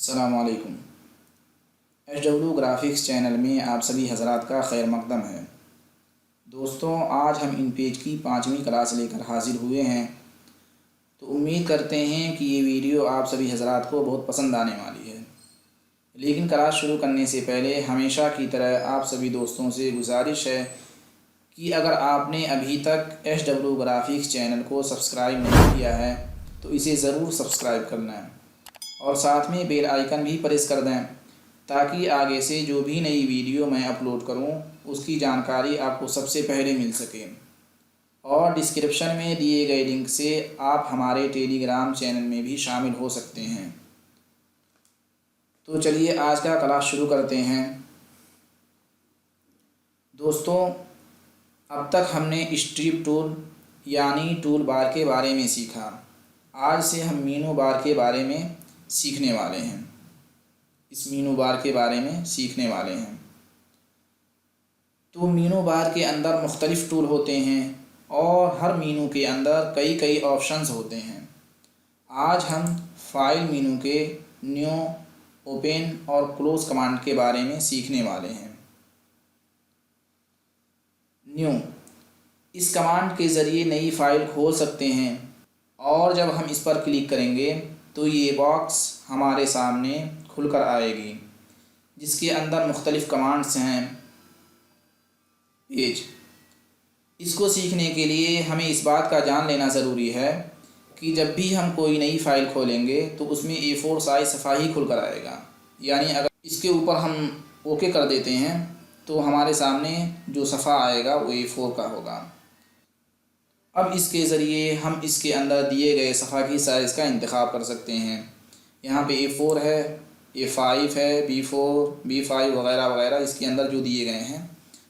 अस्सलाम वालेकुम। HW graphics channel में आप सभी हज़रात का खैर मक़दम है। दोस्तों, आज हम इन पेज की 5वीं क्लास लेकर हाज़िर हुए हैं। तो उम्मीद करते हैं कि ये वीडियो आप सभी हज़रात को बहुत पसंद आने वाली है। लेकिन क्लास शुरू करने से पहले हमेशा की तरह आप सभी दोस्तों से गुजारिश है कि अगर आपने अभी तक HW ग्राफिक्स चैनल को सब्सक्राइब नहीं किया है तो इसे ज़रूर सब्सक्राइब करना है और साथ में बेल आइकन भी प्रेस कर दें ताकि आगे से जो भी नई वीडियो मैं अपलोड करूं उसकी जानकारी आपको सबसे पहले मिल सके। और डिस्क्रिप्शन में दिए गए लिंक से आप हमारे टेलीग्राम चैनल में भी शामिल हो सकते हैं। तो चलिए आज का क्लास शुरू करते हैं। दोस्तों, अब तक हमने स्ट्रिप टूल यानी टूल बार के बारे में सीखा। आज से हम मीनू बार के बारे में सीखने वाले हैं। इस मीनू बार के बारे में सीखने वाले हैं। तो मीनू बार के अंदर मुख्तलिफ़ टूल होते हैं और हर मीनू के अंदर कई कई ऑप्शंस होते हैं। आज हम फाइल मीनू के न्यू, ओपन और क्लोज़ कमांड के बारे में सीखने वाले हैं। न्यू, इस कमांड के ज़रिए नई फ़ाइल खोल सकते हैं और जब हम इस पर क्लिक करेंगे तो ये बॉक्स हमारे सामने खुलकर आएगी जिसके अंदर मुख्तलिफ़ कमांड्स हैं। पेज, इसको सीखने के लिए हमें इस बात का जान लेना ज़रूरी है कि जब भी हम कोई नई फ़ाइल खोलेंगे तो उसमें A4 साइज़ सफ़ा ही खुलकर आएगा। यानी अगर इसके ऊपर हम ओके कर देते हैं तो हमारे सामने जो सफ़ा आएगा वो A4 का होगा। अब इसके ज़रिए हम इसके अंदर दिए गए सफ़ा की साइज़ का इंतख़ाब कर सकते हैं। यहाँ पे A4 है, A5 है, B4, B5 वग़ैरह वग़ैरह इसके अंदर जो दिए गए हैं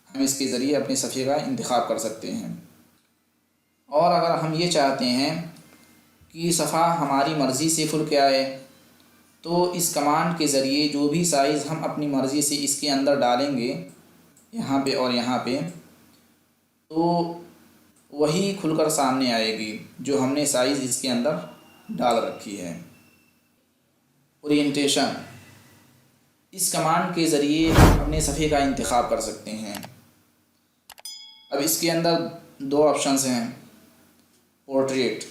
हम इसके ज़रिए अपने सफ़े का इंतख़ाब कर सकते हैं। और अगर हम ये चाहते हैं कि सफ़ा हमारी मर्ज़ी से खुल के आए तो इस कमांड के ज़रिए जो भी साइज़ हम अपनी मर्ज़ी से इसके अंदर डालेंगे यहाँ पे और यहाँ पे, तो वही खुलकर सामने आएगी जो हमने साइज़ इसके अंदर डाल रखी है। ओरिएंटेशन, इस कमांड के ज़रिए हम अपने सफ़े का इंतख़ाब कर सकते हैं। अब इसके अंदर दो ऑप्शंस हैं। पोर्ट्रेट,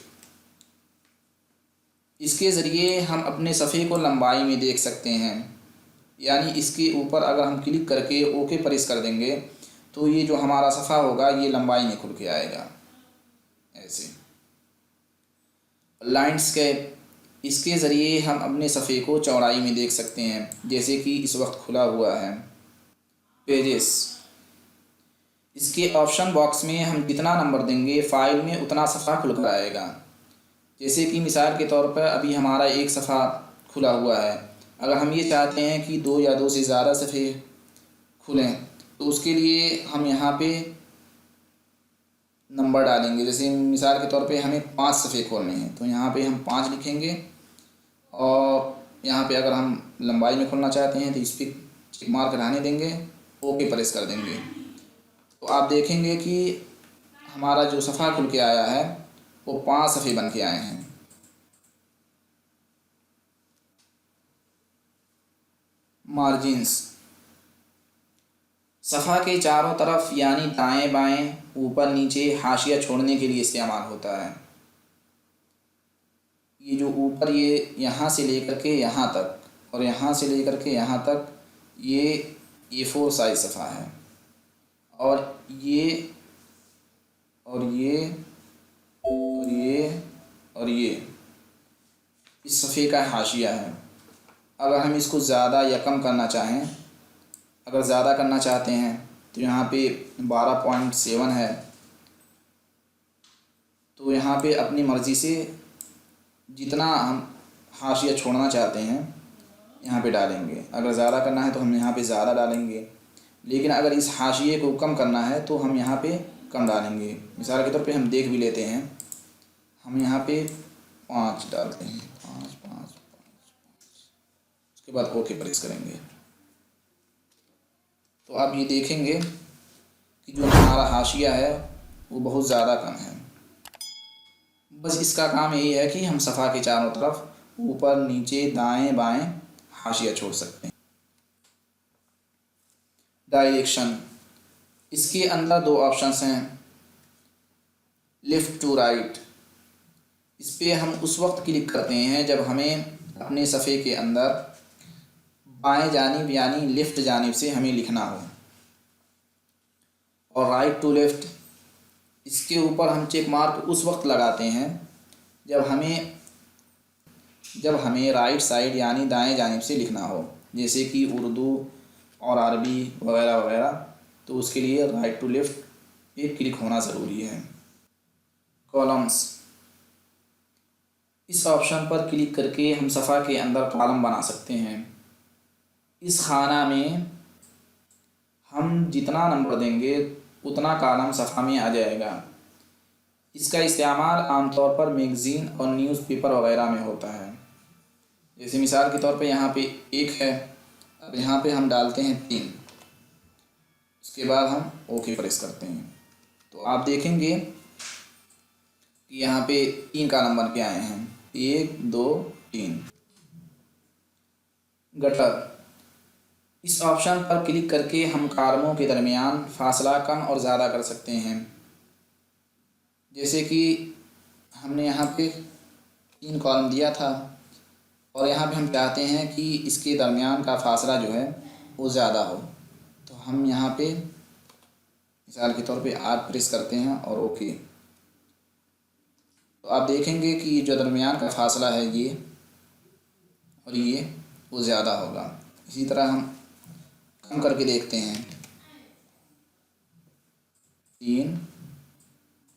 इसके ज़रिए हम अपने सफ़े को लंबाई में देख सकते हैं। यानी इसके ऊपर अगर हम क्लिक करके ओके प्रेस कर देंगे तो ये जो हमारा सफ़ा होगा ये लंबाई में खुल के आएगा ऐसे। लैंडस्केप, इसके ज़रिए हम अपने सफ़े को चौड़ाई में देख सकते हैं जैसे कि इस वक्त खुला हुआ है। पेजेस, इसके ऑप्शन बॉक्स में हम जितना नंबर देंगे फ़ाइल में उतना सफ़ा खुल कर आएगा। जैसे कि मिसाल के तौर पर अभी हमारा एक सफ़ा खुला हुआ है। अगर हम ये चाहते हैं कि 2 या 2 से ज़्यादा सफ़े खुलें तो उसके लिए हम यहाँ पे नंबर डालेंगे। जैसे मिसाल के तौर पे हमें 5 सफ़े खोलने हैं तो यहाँ पे हम 5 लिखेंगे और यहाँ पे अगर हम लंबाई में खोलना चाहते हैं तो इस पर टिक मार्क रहने देंगे, ओके प्रेस कर देंगे। तो आप देखेंगे कि हमारा जो सफ़ा खुल के आया है वो 5 सफ़े बन के आए हैं। मार्जिन्स, सफ़ा के चारों तरफ यानी दाएं बाएं, ऊपर नीचे हाशिया छोड़ने के लिए इस्तेमाल होता है। ये जो ऊपर ये यहाँ से लेकर के यहाँ तक और यहाँ से लेकर के यहाँ तक ये A4 साइज़ सफ़ा है और ये और ये और ये और ये इस सफ़े का हाशिया है। अगर हम इसको ज़्यादा या कम करना चाहें, अगर ज़्यादा करना चाहते हैं तो यहाँ पे 12.7 है तो यहाँ पे अपनी मर्ज़ी से जितना हम हाशिया छोड़ना चाहते हैं यहाँ पे डालेंगे। अगर ज़्यादा करना है तो हम यहाँ पे ज़्यादा डालेंगे, लेकिन अगर इस हाशिए को कम करना है तो हम यहाँ पे कम डालेंगे। मिसाल के तौर पे हम देख भी लेते हैं। हम यहाँ पे 5 डालते हैं, 5 5 5 उसके बाद ओके प्रेस करेंगे तो आप ये देखेंगे कि जो हमारा हाशिया है वो बहुत ज़्यादा कम है। बस इसका काम यही है कि हम सफ़ा के चारों तरफ ऊपर नीचे दाएं बाएं हाशिया छोड़ सकते हैं। डायरेक्शन, इसके अंदर दो ऑप्शंस हैं, लेफ़्ट टू राइट। इस पर हम उस वक्त क्लिक करते हैं जब हमें अपने सफ़े के अंदर बाएं जानिब यानी लेफ़्ट जानिब से हमें लिखना हो। और राइट टू लेफ़्ट, इसके ऊपर हम चेक मार्क उस वक्त लगाते हैं जब हमें राइट साइड यानी दाएं जानिब से लिखना हो, जैसे कि उर्दू और अरबी वगैरह वगैरह, तो उसके लिए राइट टू लेफ़्ट पे क्लिक होना ज़रूरी है। कॉलम्स, इस ऑप्शन पर क्लिक करके हम सफ़ा के अंदर कॉलम बना सकते हैं। इस खाना में हम जितना नंबर देंगे उतना कॉलम सफ़ा में आ जाएगा। इसका इस्तेमाल आमतौर पर मैगज़ीन और न्यूज़पेपर वगैरह में होता है। जैसे मिसाल के तौर पे यहाँ पे 1 है, अब यहाँ पे हम डालते हैं 3, उसके बाद हम ओके प्रेस करते हैं, तो आप देखेंगे कि यहाँ पे 3 कॉलम बन के आए हैं, 1 2 3। गटर, इस ऑप्शन पर क्लिक करके हम कॉलमों के दरमियान फासला कम और ज़्यादा कर सकते हैं। जैसे कि हमने यहाँ पे 3 कॉलम दिया था और यहाँ पे हम चाहते हैं कि इसके दरमियान का फासला जो है वो ज़्यादा हो, तो हम यहाँ पे मिसाल के तौर पे 8 प्रेस करते हैं और ओके, तो आप देखेंगे कि जो दरमियान का फासला है ये और ये वो ज़्यादा होगा। इसी तरह हम कम करके देखते हैं, 3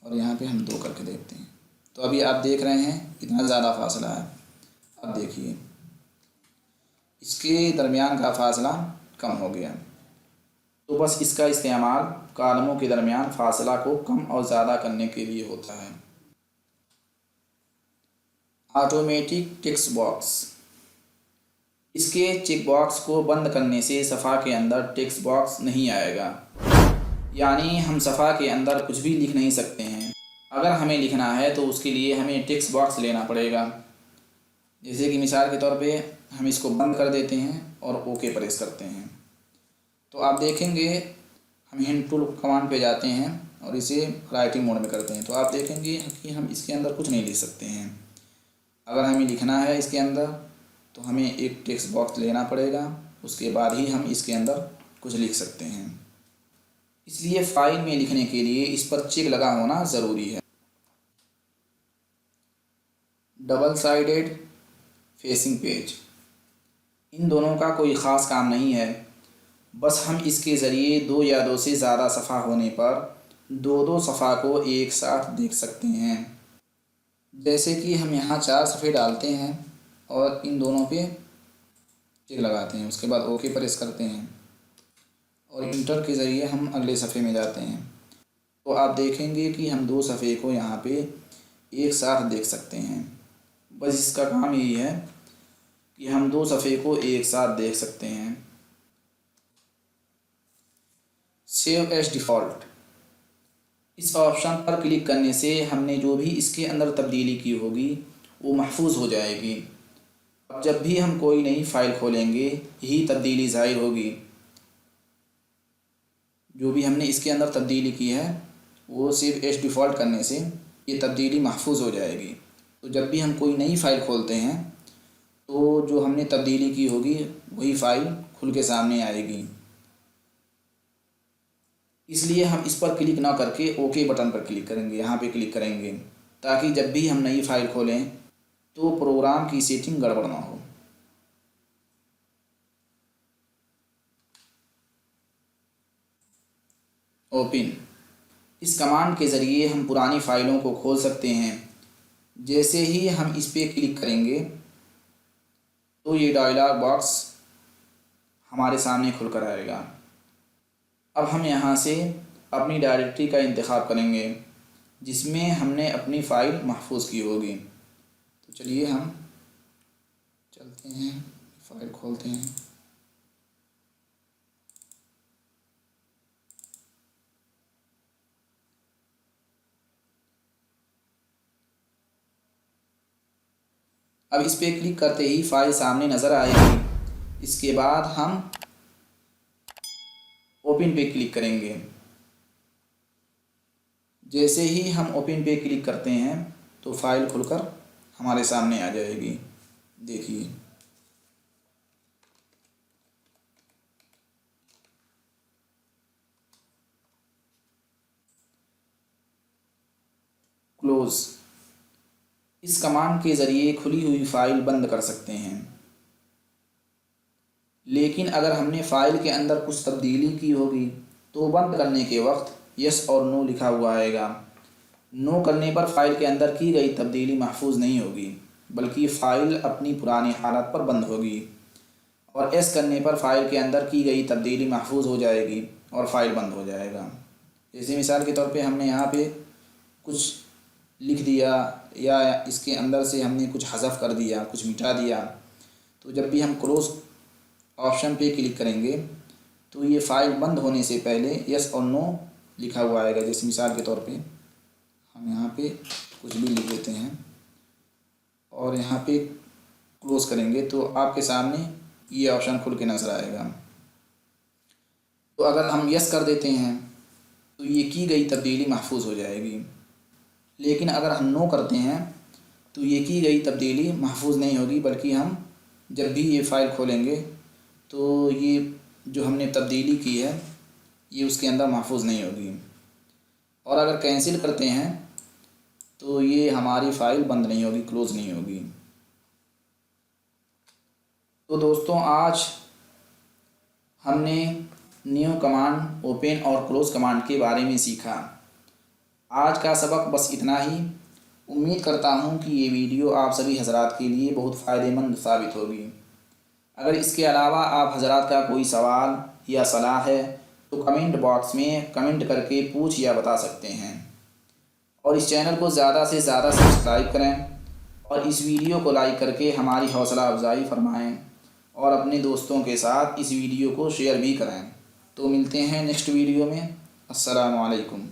और यहाँ पे हम 2 करके देखते हैं, तो अभी आप देख रहे हैं कितना ज़्यादा फासला है। अब देखिए इसके दरमियान का फासला कम हो गया। तो बस इसका इस्तेमाल कॉलमों के दरमियान फासला को कम और ज़्यादा करने के लिए होता है। ऑटोमेटिक टेक्स्ट बॉक्स, इसके चेक बॉक्स को बंद करने से सफ़ा के अंदर टेक्स्ट बॉक्स नहीं आएगा, यानी हम सफ़ा के अंदर कुछ भी लिख नहीं सकते हैं। अगर हमें लिखना है तो उसके लिए हमें टेक्स्ट बॉक्स लेना पड़ेगा। जैसे कि मिसाल के तौर पे हम इसको बंद कर देते हैं और ओके प्रेस करते हैं, तो आप देखेंगे हम हिंट टूल कमांड पे जाते हैं और इसे राइटिंग मोड में करते हैं, तो आप देखेंगे कि हम इसके अंदर कुछ नहीं लिख सकते हैं। अगर हमें लिखना है इसके अंदर तो हमें एक टेक्स्ट बॉक्स लेना पड़ेगा, उसके बाद ही हम इसके अंदर कुछ लिख सकते हैं। इसलिए फ़ाइल में लिखने के लिए इस पर चेक लगा होना ज़रूरी है। डबल साइडेड फेसिंग पेज, इन दोनों का कोई ख़ास काम नहीं है, बस हम इसके ज़रिए 2 या 2 से ज़्यादा सफ़ा होने पर 2 सफ़ा को एक साथ देख सकते हैं। जैसे कि हम यहाँ 4 सफ़े डालते हैं और इन दोनों पे टिक लगाते हैं, उसके बाद ओके प्रेस करते हैं और इंटर के ज़रिए हम अगले सफ़े में जाते हैं, तो आप देखेंगे कि हम 2 सफ़े को यहाँ पे एक साथ देख सकते हैं। बस इसका काम यही है कि हम 2 सफ़े को एक साथ देख सकते हैं। सेव एज डिफ़ॉल्ट, इस ऑप्शन पर क्लिक करने से हमने जो भी इसके अंदर तब्दीली की होगी वो महफूज हो जाएगी। अब जब भी हम कोई नई फ़ाइल खोलेंगे यही तब्दीली ज़ाहिर होगी। जो भी हमने इसके अंदर तब्दीली की है वो सेव एज डिफ़ॉल्ट करने से ये तब्दीली महफूज हो जाएगी। तो जब भी हम कोई नई फ़ाइल खोलते हैं तो जो हमने तब्दीली की होगी वही फ़ाइल खुल के सामने आएगी। इसलिए हम इस पर क्लिक ना करके ओके बटन पर क्लिक करेंगे, यहाँ पे क्लिक करेंगे, ताकि जब भी हम नई फ़ाइल खोलें तो प्रोग्राम की सेटिंग गड़बड़ ना हो। ओपन, इस कमांड के ज़रिए हम पुरानी फ़ाइलों को खोल सकते हैं। जैसे ही हम इस पर क्लिक करेंगे तो ये डायलॉग बॉक्स हमारे सामने खुल कर आएगा। अब हम यहाँ से अपनी डायरेक्टरी का इंतखाब करेंगे जिसमें हमने अपनी फ़ाइल महफूज की होगी। तो चलिए हम चलते हैं, फ़ाइल खोलते हैं। अब इस पर क्लिक करते ही फ़ाइल सामने नज़र आएगी। इसके बाद हम ओपन पे क्लिक करेंगे। जैसे ही हम ओपन पे क्लिक करते हैं तो फाइल खुलकर हमारे सामने आ जाएगी। देखिए, क्लोज, इस कमांड के ज़रिए खुली हुई फ़ाइल बंद कर सकते हैं। लेकिन अगर हमने फ़ाइल के अंदर कुछ तब्दीली की होगी तो बंद करने के वक्त यस और नो लिखा हुआ आएगा। नो करने पर फ़ाइल के अंदर की गई तब्दीली महफूज नहीं होगी, बल्कि फ़ाइल अपनी पुरानी हालत पर बंद होगी। और एस करने पर फ़ाइल के अंदर की गई तब्दीली महफूज हो जाएगी और फ़ाइल बंद हो जाएगा। जैसे मिसाल के तौर पे हमने यहाँ पे कुछ लिख दिया या इसके अंदर से हमने कुछ हज़फ कर दिया, कुछ मिटा दिया, तो जब भी हम क्लोज़ ऑप्शन पे क्लिक करेंगे तो ये फ़ाइल बंद होने से पहले यस और नो लिखा हुआ आएगा। जैसे मिसाल के तौर पे हम यहाँ पे कुछ भी लिख देते हैं और यहाँ पे क्लोज़ करेंगे तो आपके सामने ये ऑप्शन खुल के नज़र आएगा। तो अगर हम यस कर देते हैं तो ये की गई तब्दीली महफूज हो जाएगी। लेकिन अगर हम नो करते हैं तो ये की गई तब्दीली महफूज नहीं होगी, बल्कि हम जब भी ये फ़ाइल खोलेंगे तो ये जो हमने तब्दीली की है ये उसके अंदर महफूज नहीं होगी। और अगर कैंसिल करते हैं तो ये हमारी फ़ाइल बंद नहीं होगी, क्लोज़ नहीं होगी। तो दोस्तों, आज हमने न्यू कमांड, ओपन और क्लोज़ कमांड के बारे में सीखा। आज का सबक बस इतना ही। उम्मीद करता हूँ कि ये वीडियो आप सभी हजरात के लिए बहुत फ़ायदेमंद साबित होगी। अगर इसके अलावा आप हजरात का कोई सवाल या सलाह है तो कमेंट बॉक्स में कमेंट करके पूछ या बता सकते हैं। और इस चैनल को ज़्यादा से ज़्यादा सब्सक्राइब करें और इस वीडियो को लाइक करके हमारी हौसला अफजाई फरमाएँ और अपने दोस्तों के साथ इस वीडियो को शेयर भी करें। तो मिलते हैं नेक्स्ट वीडियो में। अस्सलामु अलैकुम।